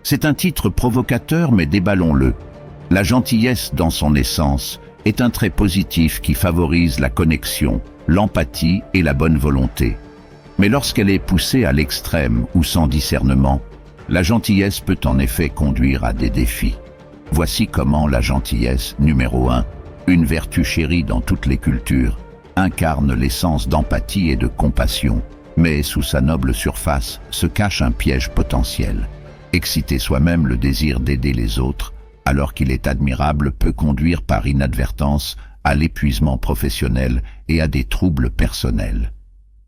C'est un titre provocateur, mais déballons-le. La gentillesse, dans son essence, est un trait positif qui favorise la connexion, l'empathie et la bonne volonté. Mais lorsqu'elle est poussée à l'extrême ou sans discernement, la gentillesse peut en effet conduire à des défis. Voici comment la gentillesse, numéro 1, une vertu chérie dans toutes les cultures, incarne l'essence d'empathie et de compassion, mais sous sa noble surface se cache un piège potentiel. Exciter soi-même le désir d'aider les autres, alors qu'il est admirable, peut conduire par inadvertance à l'épuisement professionnel et à des troubles personnels.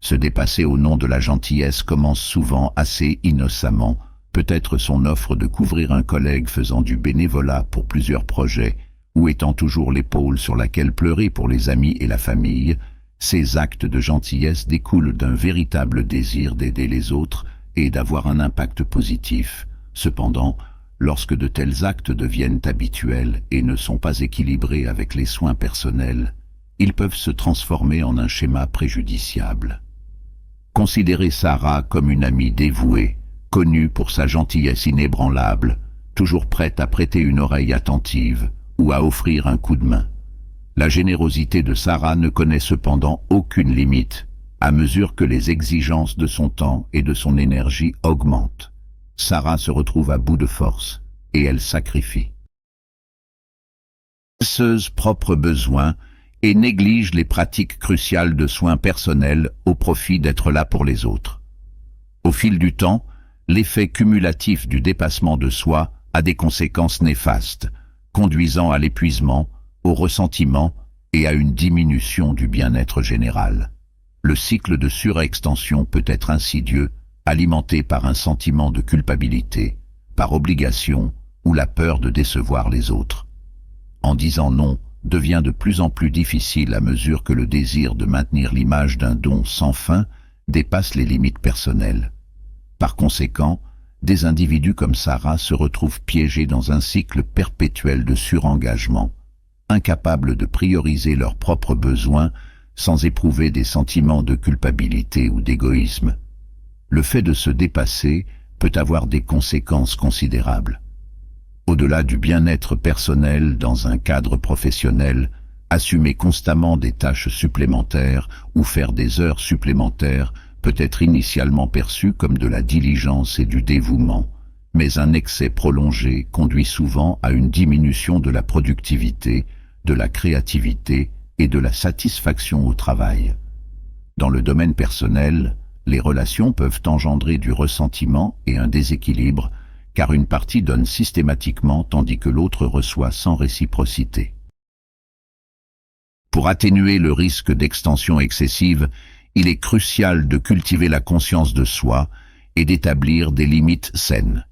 Se dépasser au nom de la gentillesse commence souvent assez innocemment, peut-être son offre de couvrir un collègue faisant du bénévolat pour plusieurs projets, ou étant toujours l'épaule sur laquelle pleurer pour les amis et la famille. Ces actes de gentillesse découlent d'un véritable désir d'aider les autres et d'avoir un impact positif. Cependant, lorsque de tels actes deviennent habituels et ne sont pas équilibrés avec les soins personnels, ils peuvent se transformer en un schéma préjudiciable. Considérez Sarah comme une amie dévouée, connue pour sa gentillesse inébranlable, toujours prête à prêter une oreille attentive ou à offrir un coup de main. La générosité de Sarah ne connaît cependant aucune limite, à mesure que les exigences de son temps et de son énergie augmentent. Sarah se retrouve à bout de force, et elle sacrifie ses propres besoins et néglige les pratiques cruciales de soins personnels au profit d'être là pour les autres. Au fil du temps, l'effet cumulatif du dépassement de soi a des conséquences néfastes, conduisant à l'épuisement, au ressentiment et à une diminution du bien-être général. Le cycle de surextension peut être insidieux, alimenté par un sentiment de culpabilité, par obligation ou la peur de décevoir les autres. En disant non, devient de plus en plus difficile à mesure que le désir de maintenir l'image d'un don sans fin dépasse les limites personnelles. Par conséquent, des individus comme Sarah se retrouvent piégés dans un cycle perpétuel de surengagement, incapables de prioriser leurs propres besoins sans éprouver des sentiments de culpabilité ou d'égoïsme. Le fait de se dépasser peut avoir des conséquences considérables. Au-delà du bien-être personnel dans un cadre professionnel, assumer constamment des tâches supplémentaires ou faire des heures supplémentaires peut être initialement perçu comme de la diligence et du dévouement, mais un excès prolongé conduit souvent à une diminution de la productivité, de la créativité et de la satisfaction au travail. Dans le domaine personnel, les relations peuvent engendrer du ressentiment et un déséquilibre, car une partie donne systématiquement tandis que l'autre reçoit sans réciprocité. Pour atténuer le risque d'extension excessive, il est crucial de cultiver la conscience de soi et d'établir des limites saines.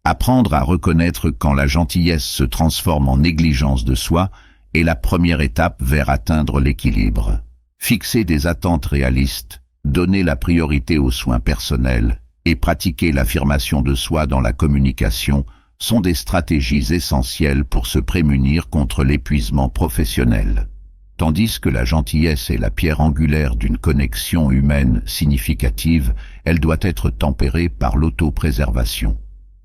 Apprendre à reconnaître quand la gentillesse se transforme en négligence de soi est la première étape vers atteindre l'équilibre. Fixer des attentes réalistes, donner la priorité aux soins personnels et pratiquer l'affirmation de soi dans la communication sont des stratégies essentielles pour se prémunir contre l'épuisement professionnel. Tandis que la gentillesse est la pierre angulaire d'une connexion humaine significative, elle doit être tempérée par l'autopréservation.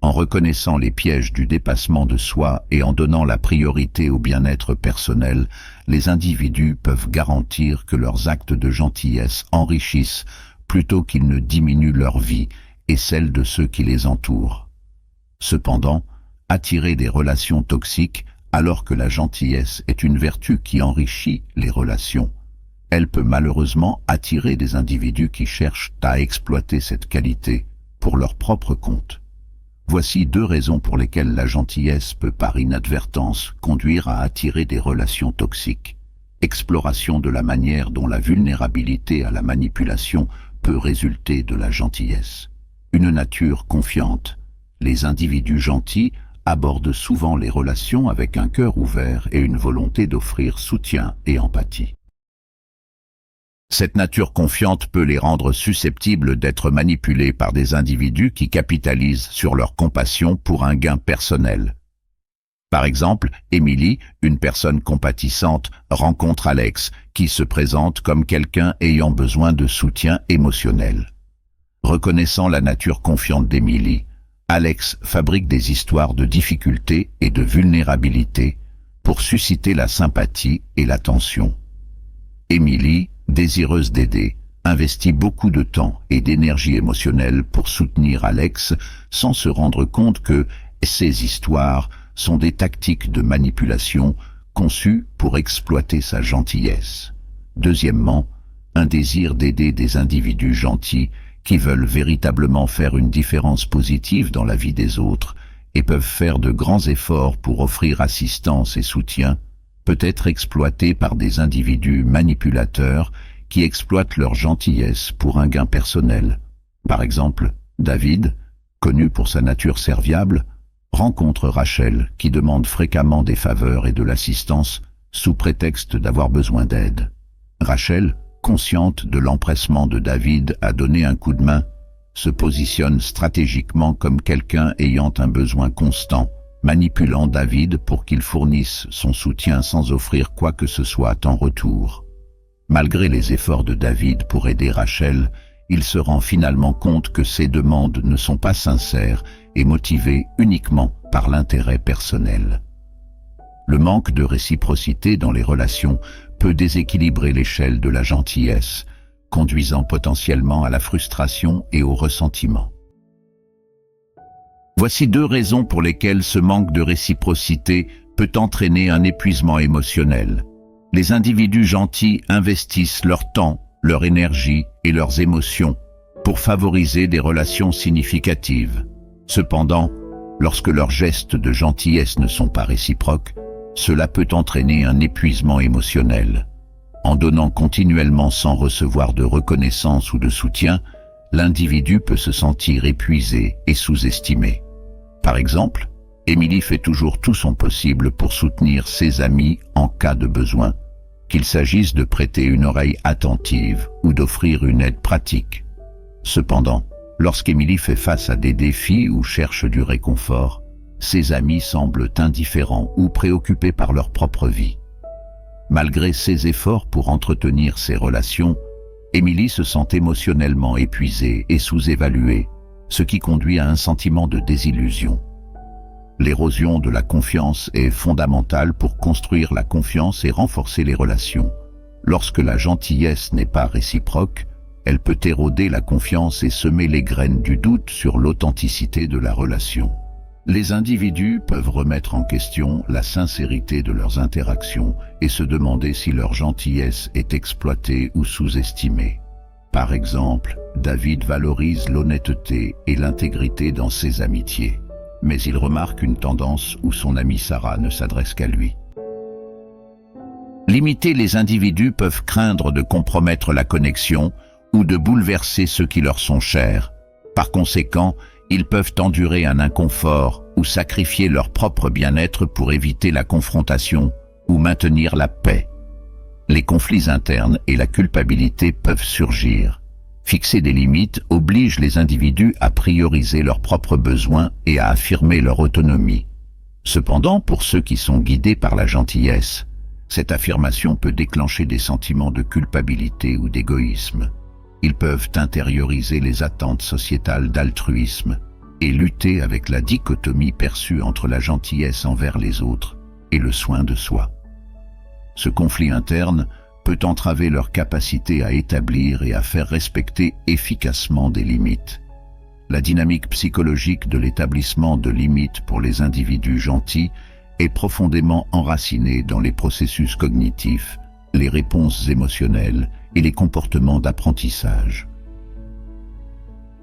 En reconnaissant les pièges du dépassement de soi et en donnant la priorité au bien-être personnel, les individus peuvent garantir que leurs actes de gentillesse enrichissent plutôt qu'ils ne diminuent leur vie et celle de ceux qui les entourent. Cependant, attirer des relations toxiques alors que la gentillesse est une vertu qui enrichit les relations. Elle peut malheureusement attirer des individus qui cherchent à exploiter cette qualité pour leur propre compte. Voici 2 raisons pour lesquelles la gentillesse peut par inadvertance conduire à attirer des relations toxiques. Exploration de la manière dont la vulnérabilité à la manipulation peut résulter de la gentillesse. Une nature confiante. Les individus gentils aborde souvent les relations avec un cœur ouvert et une volonté d'offrir soutien et empathie. Cette nature confiante peut les rendre susceptibles d'être manipulés par des individus qui capitalisent sur leur compassion pour un gain personnel. Par exemple, Émilie, une personne compatissante, rencontre Alex, qui se présente comme quelqu'un ayant besoin de soutien émotionnel. Reconnaissant la nature confiante d'Émilie, Alex fabrique des histoires de difficulté et de vulnérabilité pour susciter la sympathie et l'attention. Émilie, désireuse d'aider, investit beaucoup de temps et d'énergie émotionnelle pour soutenir Alex sans se rendre compte que ces histoires sont des tactiques de manipulation conçues pour exploiter sa gentillesse. Deuxièmement, un désir d'aider des individus gentils qui veulent véritablement faire une différence positive dans la vie des autres et peuvent faire de grands efforts pour offrir assistance et soutien, peut être exploité par des individus manipulateurs qui exploitent leur gentillesse pour un gain personnel. Par exemple, David, connu pour sa nature serviable, rencontre Rachel qui demande fréquemment des faveurs et de l'assistance sous prétexte d'avoir besoin d'aide. Rachel, consciente de l'empressement de David à donner un coup de main, se positionne stratégiquement comme quelqu'un ayant un besoin constant, manipulant David pour qu'il fournisse son soutien sans offrir quoi que ce soit en retour. Malgré les efforts de David pour aider Rachel, il se rend finalement compte que ses demandes ne sont pas sincères et motivées uniquement par l'intérêt personnel. Le manque de réciprocité dans les relations peut déséquilibrer l'échelle de la gentillesse, conduisant potentiellement à la frustration et au ressentiment. Voici 2 raisons pour lesquelles ce manque de réciprocité peut entraîner un épuisement émotionnel. Les individus gentils investissent leur temps, leur énergie et leurs émotions pour favoriser des relations significatives. Cependant, lorsque leurs gestes de gentillesse ne sont pas réciproques, cela peut entraîner un épuisement émotionnel. En donnant continuellement sans recevoir de reconnaissance ou de soutien, l'individu peut se sentir épuisé et sous-estimé. Par exemple, Émilie fait toujours tout son possible pour soutenir ses amis en cas de besoin, qu'il s'agisse de prêter une oreille attentive ou d'offrir une aide pratique. Cependant, lorsqu'Émilie fait face à des défis ou cherche du réconfort, ses amis semblent indifférents ou préoccupés par leur propre vie. Malgré ses efforts pour entretenir ses relations, Émilie se sent émotionnellement épuisée et sous-évaluée, ce qui conduit à un sentiment de désillusion. L'érosion de la confiance est fondamentale pour construire la confiance et renforcer les relations. Lorsque la gentillesse n'est pas réciproque, elle peut éroder la confiance et semer les graines du doute sur l'authenticité de la relation. Les individus peuvent remettre en question la sincérité de leurs interactions et se demander si leur gentillesse est exploitée ou sous-estimée. Par exemple, David valorise l'honnêteté et l'intégrité dans ses amitiés, mais il remarque une tendance où son amie Sarah ne s'adresse qu'à lui. Limiter les individus peuvent craindre de compromettre la connexion ou de bouleverser ceux qui leur sont chers. Par conséquent, ils peuvent endurer un inconfort ou sacrifier leur propre bien-être pour éviter la confrontation ou maintenir la paix. Les conflits internes et la culpabilité peuvent surgir. Fixer des limites oblige les individus à prioriser leurs propres besoins et à affirmer leur autonomie. Cependant, pour ceux qui sont guidés par la gentillesse, cette affirmation peut déclencher des sentiments de culpabilité ou d'égoïsme. Ils peuvent intérioriser les attentes sociétales d'altruisme et lutter avec la dichotomie perçue entre la gentillesse envers les autres et le soin de soi. Ce conflit interne peut entraver leur capacité à établir et à faire respecter efficacement des limites. La dynamique psychologique de l'établissement de limites pour les individus gentils est profondément enracinée dans les processus cognitifs, les réponses émotionnelles et les comportements d'apprentissage.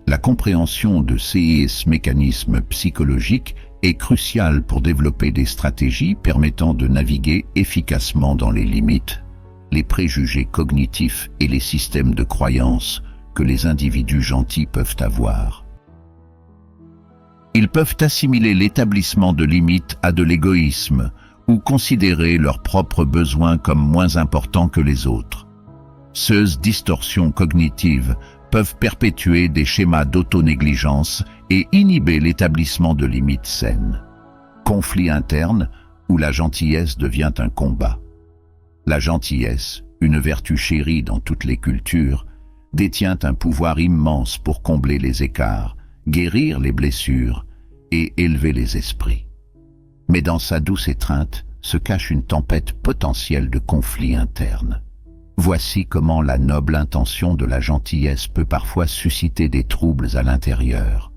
La compréhension de ces mécanismes psychologiques est cruciale pour développer des stratégies permettant de naviguer efficacement dans les limites, les préjugés cognitifs et les systèmes de croyances que les individus gentils peuvent avoir. Ils peuvent assimiler l'établissement de limites à de l'égoïsme ou considérer leurs propres besoins comme moins importants que les autres. Ces distorsions cognitives peuvent perpétuer des schémas d'autonégligence et inhiber l'établissement de limites saines. Conflit interne où la gentillesse devient un combat. La gentillesse, une vertu chérie dans toutes les cultures, détient un pouvoir immense pour combler les écarts, guérir les blessures et élever les esprits. Mais dans sa douce étreinte se cache une tempête potentielle de conflits internes. Voici comment la noble intention de la gentillesse peut parfois susciter des troubles à l'intérieur.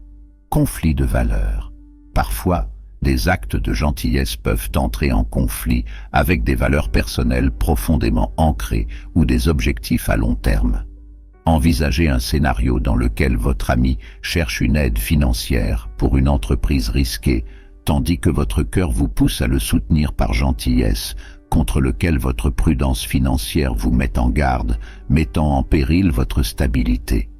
Conflits de valeurs. Parfois, des actes de gentillesse peuvent entrer en conflit avec des valeurs personnelles profondément ancrées ou des objectifs à long terme. Envisagez un scénario dans lequel votre ami cherche une aide financière pour une entreprise risquée, tandis que votre cœur vous pousse à le soutenir par gentillesse, contre lequel votre prudence financière vous met en garde, mettant en péril votre stabilité.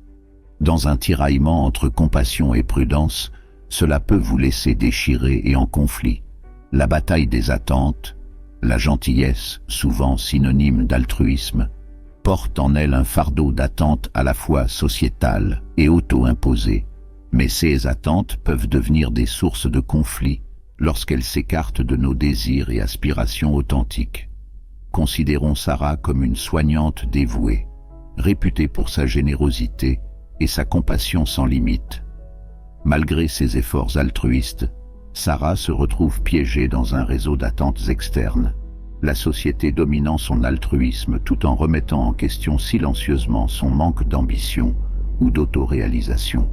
Dans un tiraillement entre compassion et prudence, cela peut vous laisser déchiré et en conflit. La bataille des attentes, la gentillesse, souvent synonyme d'altruisme, porte en elle un fardeau d'attentes à la fois sociétales et auto-imposées. Mais ces attentes peuvent devenir des sources de conflits lorsqu'elles s'écartent de nos désirs et aspirations authentiques. Considérons Sarah comme une soignante dévouée, réputée pour sa générosité et sa compassion sans limite. Malgré ses efforts altruistes, Sarah se retrouve piégée dans un réseau d'attentes externes, la société dominant son altruisme tout en remettant en question silencieusement son manque d'ambition ou d'autoréalisation.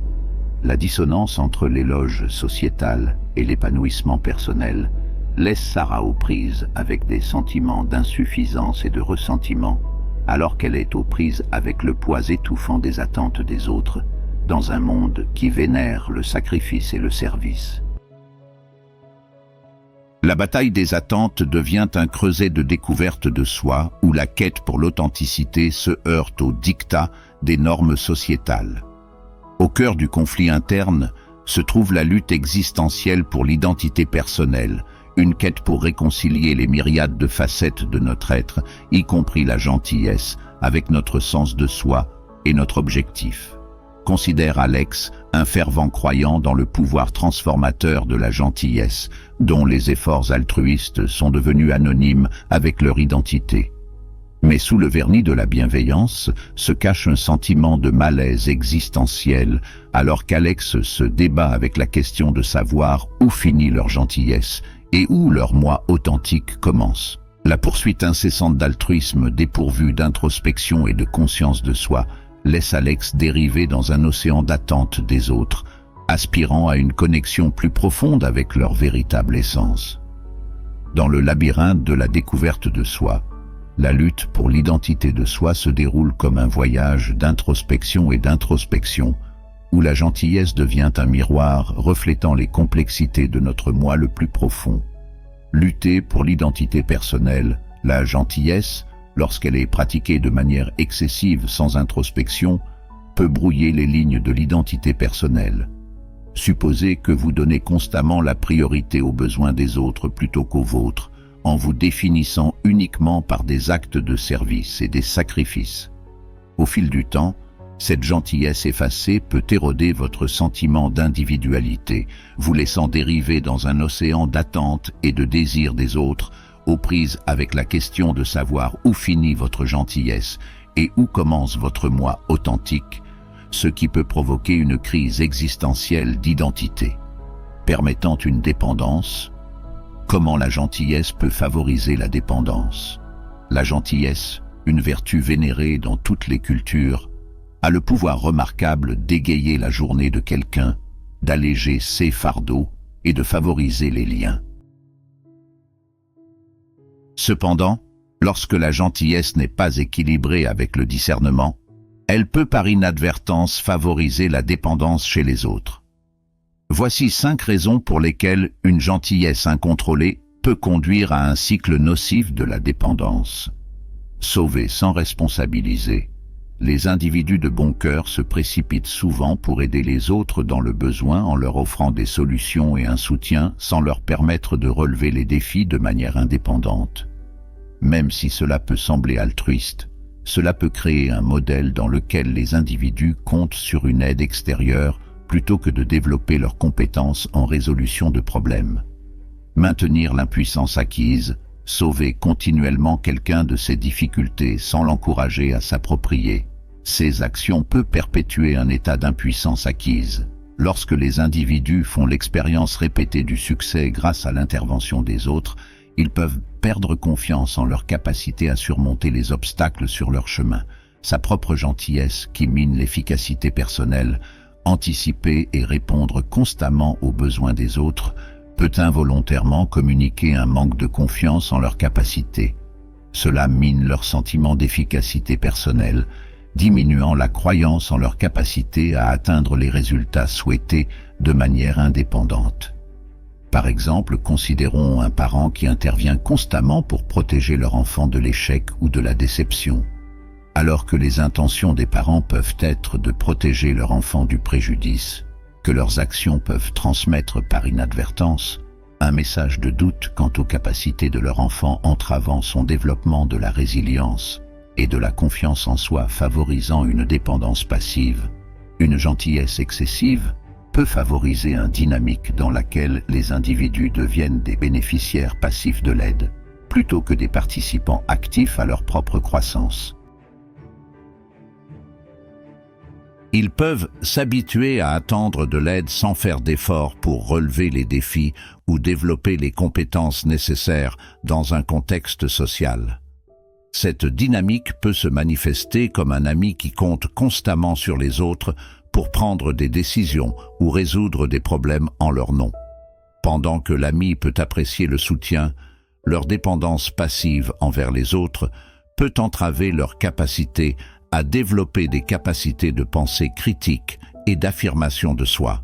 La dissonance entre l'éloge sociétal et l'épanouissement personnel laisse Sarah aux prises avec des sentiments d'insuffisance et de ressentiment, alors qu'elle est aux prises avec le poids étouffant des attentes des autres, dans un monde qui vénère le sacrifice et le service. La bataille des attentes devient un creuset de découverte de soi où la quête pour l'authenticité se heurte aux dictats des normes sociétales. Au cœur du conflit interne se trouve la lutte existentielle pour l'identité personnelle, une quête pour réconcilier les myriades de facettes de notre être, y compris la gentillesse, avec notre sens de soi et notre objectif. Considère Alex, un fervent croyant dans le pouvoir transformateur de la gentillesse, dont les efforts altruistes sont devenus anonymes avec leur identité. Mais sous le vernis de la bienveillance se cache un sentiment de malaise existentiel, alors qu'Alex se débat avec la question de savoir où finit leur gentillesse et où leur moi authentique commence. La poursuite incessante d'altruisme dépourvu d'introspection et de conscience de soi laisse Alex dériver dans un océan d'attente des autres, aspirant à une connexion plus profonde avec leur véritable essence. Dans le labyrinthe de la découverte de soi, la lutte pour l'identité de soi se déroule comme un voyage d'introspection et d'introspection, où la gentillesse devient un miroir reflétant les complexités de notre moi le plus profond. Lutter pour l'identité personnelle, la gentillesse, lorsqu'elle est pratiquée de manière excessive sans introspection, peut brouiller les lignes de l'identité personnelle. Supposez que vous donnez constamment la priorité aux besoins des autres plutôt qu'aux vôtres, en vous définissant uniquement par des actes de service et des sacrifices. Au fil du temps, cette gentillesse effacée peut éroder votre sentiment d'individualité, vous laissant dériver dans un océan d'attente et de désir des autres, aux prises avec la question de savoir où finit votre gentillesse et où commence votre moi authentique, ce qui peut provoquer une crise existentielle d'identité. Permettant une dépendance, comment la gentillesse peut favoriser la dépendance? La gentillesse, une vertu vénérée dans toutes les cultures, a le pouvoir remarquable d'égayer la journée de quelqu'un, d'alléger ses fardeaux et de favoriser les liens. Cependant, lorsque la gentillesse n'est pas équilibrée avec le discernement, elle peut par inadvertance favoriser la dépendance chez les autres. Voici 5 raisons pour lesquelles une gentillesse incontrôlée peut conduire à un cycle nocif de la dépendance. Sauvés sans responsabiliser, les individus de bon cœur se précipitent souvent pour aider les autres dans le besoin en leur offrant des solutions et un soutien sans leur permettre de relever les défis de manière indépendante. Même si cela peut sembler altruiste, cela peut créer un modèle dans lequel les individus comptent sur une aide extérieure plutôt que de développer leurs compétences en résolution de problèmes. Maintenir l'impuissance acquise, sauver continuellement quelqu'un de ses difficultés sans l'encourager à s'approprier ces actions peut perpétuer un état d'impuissance acquise. Lorsque les individus font l'expérience répétée du succès grâce à l'intervention des autres, ils peuvent perdre confiance en leur capacité à surmonter les obstacles sur leur chemin. Sa propre gentillesse, qui mine l'efficacité personnelle, anticiper et répondre constamment aux besoins des autres, peut involontairement communiquer un manque de confiance en leurs capacités. Cela mine leur sentiment d'efficacité personnelle, diminuant la croyance en leur capacité à atteindre les résultats souhaités de manière indépendante. Par exemple, considérons un parent qui intervient constamment pour protéger leur enfant de l'échec ou de la déception. Alors que les intentions des parents peuvent être de protéger leur enfant du préjudice, que leurs actions peuvent transmettre par inadvertance un message de doute quant aux capacités de leur enfant, entravant son développement de la résilience et de la confiance en soi, favorisant une dépendance passive. Une gentillesse excessive peut favoriser une dynamique dans laquelle les individus deviennent des bénéficiaires passifs de l'aide, plutôt que des participants actifs à leur propre croissance. Ils peuvent s'habituer à attendre de l'aide sans faire d'efforts pour relever les défis ou développer les compétences nécessaires dans un contexte social. Cette dynamique peut se manifester comme un ami qui compte constamment sur les autres pour prendre des décisions ou résoudre des problèmes en leur nom. Pendant que l'ami peut apprécier le soutien, leur dépendance passive envers les autres peut entraver leur capacité à développer des capacités de pensée critique et d'affirmation de soi,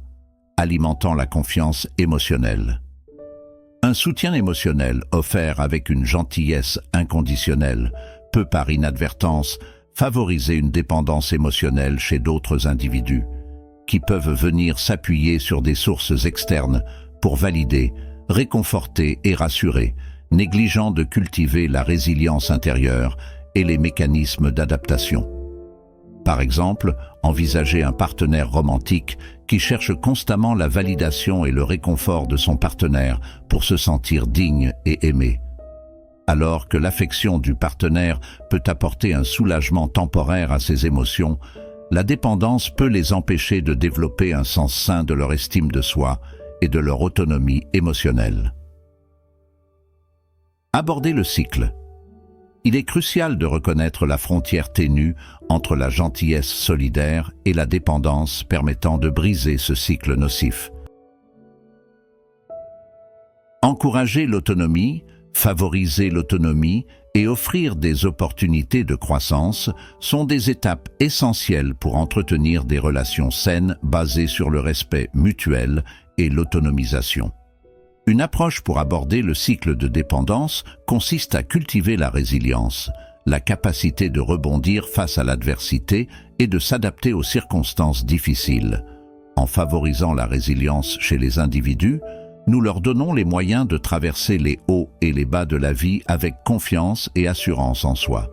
alimentant la confiance émotionnelle. Un soutien émotionnel offert avec une gentillesse inconditionnelle peut par inadvertance favoriser une dépendance émotionnelle chez d'autres individus, qui peuvent venir s'appuyer sur des sources externes pour valider, réconforter et rassurer, négligeant de cultiver la résilience intérieure et les mécanismes d'adaptation. Par exemple, envisager un partenaire romantique qui cherche constamment la validation et le réconfort de son partenaire pour se sentir digne et aimé. Alors que l'affection du partenaire peut apporter un soulagement temporaire à ses émotions, la dépendance peut les empêcher de développer un sens sain de leur estime de soi et de leur autonomie émotionnelle. Aborder le cycle. Il est crucial de reconnaître la frontière ténue entre la gentillesse solidaire et la dépendance permettant de briser ce cycle nocif. Encourager l'autonomie, favoriser l'autonomie et offrir des opportunités de croissance sont des étapes essentielles pour entretenir des relations saines basées sur le respect mutuel et l'autonomisation. Une approche pour aborder le cycle de dépendance consiste à cultiver la résilience, la capacité de rebondir face à l'adversité et de s'adapter aux circonstances difficiles. En favorisant la résilience chez les individus, nous leur donnons les moyens de traverser les hauts et les bas de la vie avec confiance et assurance en soi.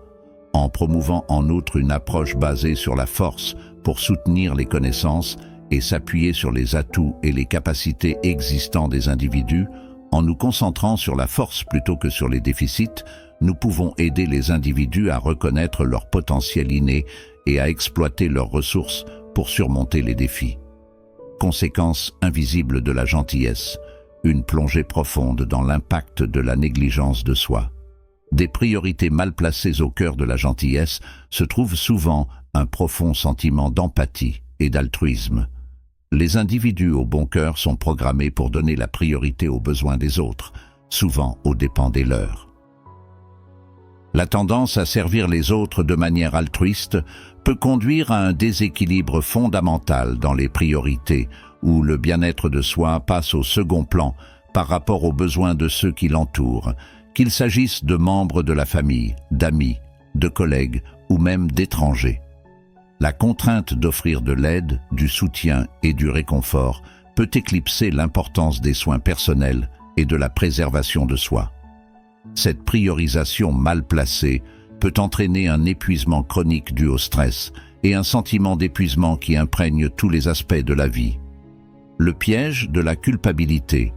En promouvant en outre une approche basée sur la force pour soutenir les connaissances et s'appuyer sur les atouts et les capacités existants des individus, en nous concentrant sur la force plutôt que sur les déficits, nous pouvons aider les individus à reconnaître leur potentiel inné et à exploiter leurs ressources pour surmonter les défis. Conséquence invisible de la gentillesse, une plongée profonde dans l'impact de la négligence de soi. Des priorités mal placées au cœur de la gentillesse se trouve souvent un profond sentiment d'empathie et d'altruisme. Les individus au bon cœur sont programmés pour donner la priorité aux besoins des autres, souvent aux dépens des leurs. La tendance à servir les autres de manière altruiste peut conduire à un déséquilibre fondamental dans les priorités, où le bien-être de soi passe au second plan par rapport aux besoins de ceux qui l'entourent, qu'il s'agisse de membres de la famille, d'amis, de collègues ou même d'étrangers. La contrainte d'offrir de l'aide, du soutien et du réconfort peut éclipser l'importance des soins personnels et de la préservation de soi. Cette priorisation mal placée peut entraîner un épuisement chronique dû au stress et un sentiment d'épuisement qui imprègne tous les aspects de la vie. Le piège de la culpabilité.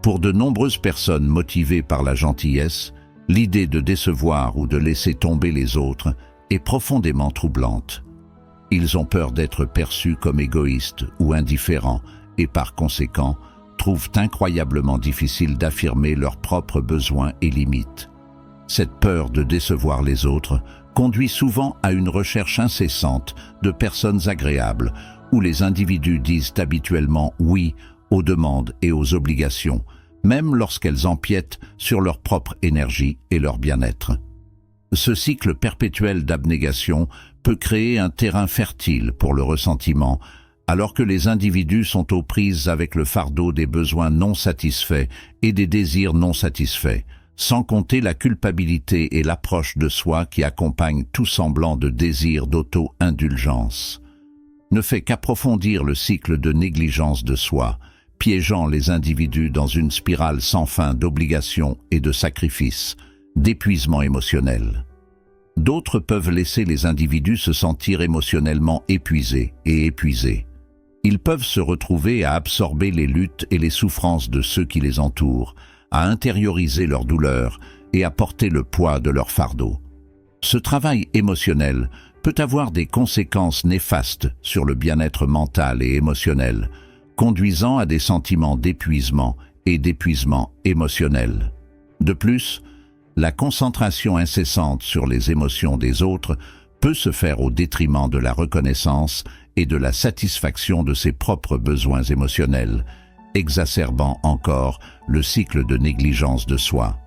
Pour de nombreuses personnes motivées par la gentillesse, l'idée de décevoir ou de laisser tomber les autres est profondément troublante. Ils ont peur d'être perçus comme égoïstes ou indifférents et par conséquent trouvent incroyablement difficile d'affirmer leurs propres besoins et limites. Cette peur de décevoir les autres conduit souvent à une recherche incessante de personnes agréables où les individus disent habituellement oui aux demandes et aux obligations, même lorsqu'elles empiètent sur leur propre énergie et leur bien-être. Ce cycle perpétuel d'abnégation peut créer un terrain fertile pour le ressentiment, alors que les individus sont aux prises avec le fardeau des besoins non satisfaits et des désirs non satisfaits, sans compter la culpabilité et l'approche de soi qui accompagnent tout semblant de désir d'auto-indulgence. Ne fait qu'approfondir le cycle de négligence de soi, piégeant les individus dans une spirale sans fin d'obligations et de sacrifices, d'épuisement émotionnel. D'autres peuvent laisser les individus se sentir émotionnellement épuisés et épuisés. Ils peuvent se retrouver à absorber les luttes et les souffrances de ceux qui les entourent, à intérioriser leurs douleurs et à porter le poids de leur fardeau. Ce travail émotionnel peut avoir des conséquences néfastes sur le bien-être mental et émotionnel, conduisant à des sentiments d'épuisement et d'épuisement émotionnel. De plus, la concentration incessante sur les émotions des autres peut se faire au détriment de la reconnaissance et de la satisfaction de ses propres besoins émotionnels, exacerbant encore le cycle de négligence de soi.